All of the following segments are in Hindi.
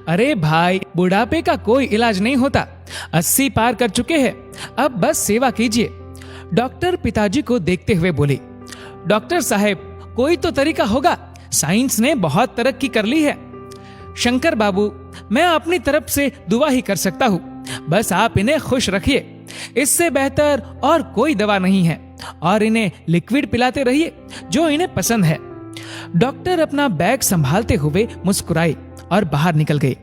अरे भाई, बुढ़ापे का कोई इलाज नहीं होता। 80 पार कर चुके हैं, अब बस सेवा कीजिए। डॉक्टर पिताजी को देखते हुए बोले, डॉक्टर साहब, कोई तो तरीका होगा, साइंस ने बहुत तरक्की कर ली है। शंकर बाबू, मैं अपनी तरफ से दुआ ही कर सकता हूँ, बस आप इन्हें खुश रखिए। इससे बेहतर और कोई दवा नहीं है, और इन्हें लिक्विड पिलाते रहिए जो इन्हें पसंद है। डॉक्टर अपना बैग संभालते हुए मुस्कुराए और बाहर निकल गए।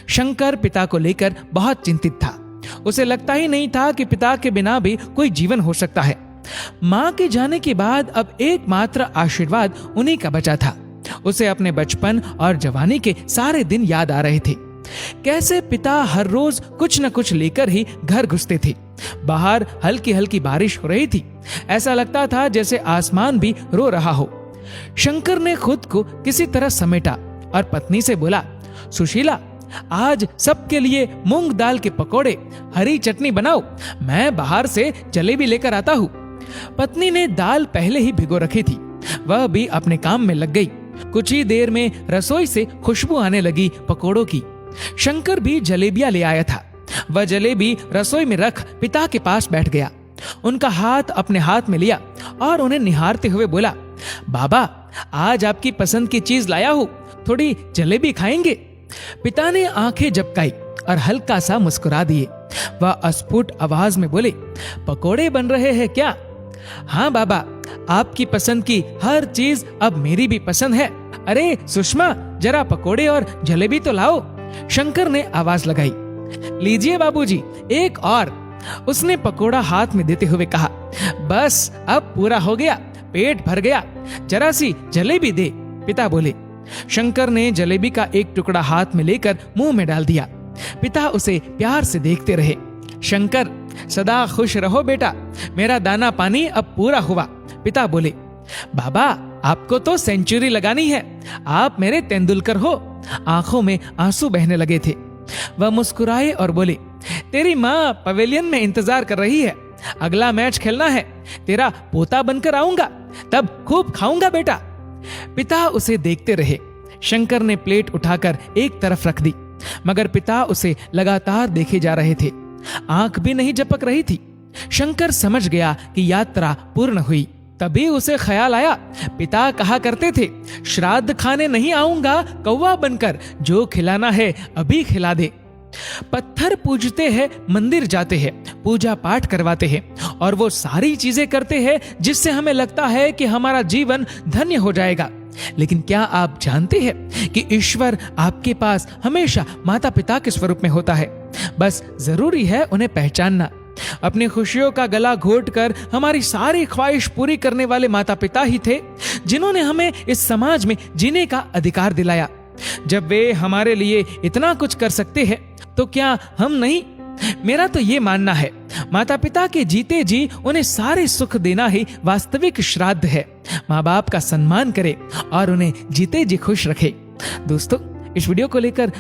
शंकर पिता को लेकर बहुत चिंतित था। उसे लगता ही नहीं था कि पिता के बिना भी कोई जीवन हो सकता है। मां के जाने के बाद अब एकमात्र आशीर्वाद उन्हीं का बचा था। उसे अपने बचपन और जवानी के सारे दिन याद आ रहे थे। कैसे पिता हर रोज कुछ न कुछ लेकर ही घर घुसते थे। बाहर हल्की हल्की बारिश हो रही थी। ऐसा लगता था जैसे आसमान भी रो रहा हो। शंकर ने खुद को किसी तरह समेटा और पत्नी से बोला, सुशीला, आज सबके लिए मूंग दाल के पकोड़े, हरी चटनी बनाओ, मैं बाहर से जलेबी लेकर आता हूँ। पत्नी ने दाल पहले ही भिगो रखी थी। वह भी अपने काम में लग गई। कुछ ही देर में रसोई से खुशबू आने लगी पकोड़ों की। शंकर भी जलेबियां ले आया था। वह जलेबी रसोई में रख पिता के पास बैठ गया। उनका हाथ अपने हाथ में लिया और उन्हें निहारते हुए बोला, बाबा, आज आपकी पसंद की चीज लाया हूं, थोड़ी जलेबी खाएंगे? पिता ने आंखें झपकाई और हल्का सा मुस्कुरा दिए। वह अस्फुट आवाज में बोले, पकोड़े बन रहे हैं क्या? हाँ बाबा, आपकी पसंद की हर चीज अब मेरी भी पसंद है। अरे सुषमा, जरा पकोड़े और जलेबी तो लाओ। शंकर ने आवाज लगाई। लीजिए बाबूजी, एक और। उसने पकोड़ा हाथ में देते हुए कहा, बस अब पूरा हो गया, पेट भर गया, जरा सी जलेबी दे। पिता बोले। शंकर ने जलेबी का एक टुकड़ा हाथ में लेकर मुंह में डाल दिया। पिता उसे प्यार से देखते रहे। शंकर, सदा खुश रहो बेटा, मेरा दाना पानी अब पूरा हुआ। पिता बोले, बाबा, आपको तो सेंचुरी लगानी है, आप मेरे तेंदुलकर हो। आंखों में आंसू बहने लगे थे। वह मुस्कुराए और बोले, तेरी माँ पवेलियन में इंतजार कर रही है, अगला मैच खेलना है, तेरा पोता बनकर आऊंगा, तब खूब खाऊंगा बेटा। पिता उसे देखते रहे। शंकर ने प्लेट उठाकर एक तरफ रख दी, मगर पिता उसे लगातार देखे जा रहे थे। आंख भी नहीं झपक रही थी। शंकर समझ गया कि यात्रा पूर्ण हुई। तभी उसे ख्याल आया, पिता कहा करते थे, श्राद्ध खाने नहीं आऊंगा कौवा बनकर, जो खिलाना है अभी खिला दे। पत्थर पूजते हैं, मंदिर जाते हैं, पूजा पाठ करवाते हैं और वो सारी चीजें करते हैं जिससे हमें लगता है कि हमारा जीवन धन्य हो जाएगा। लेकिन क्या आप जानते हैं कि ईश्वर आपके पास हमेशा माता पिता के स्वरूप में होता है? बस जरूरी है उन्हें पहचानना। अपनी खुशियों का गला घोटकर हमारी सारी ख्वाहिश पूरी करने वाले माता पिता ही थे जिन्होंने हमें इस समाज में जीने का अधिकार दिलाया। जब वे हमारे लिए इतना कुछ कर सकते हैं तो क्या हम नहीं? मेरा तो ये मानना है, माता पिता के जीते जी उन्हें सारे सुख देना ही वास्तविक श्राद्ध है। माँ बाप का सम्मान करें और उन्हें जीते जी खुश रखें। दोस्तों, इस वीडियो को लेकर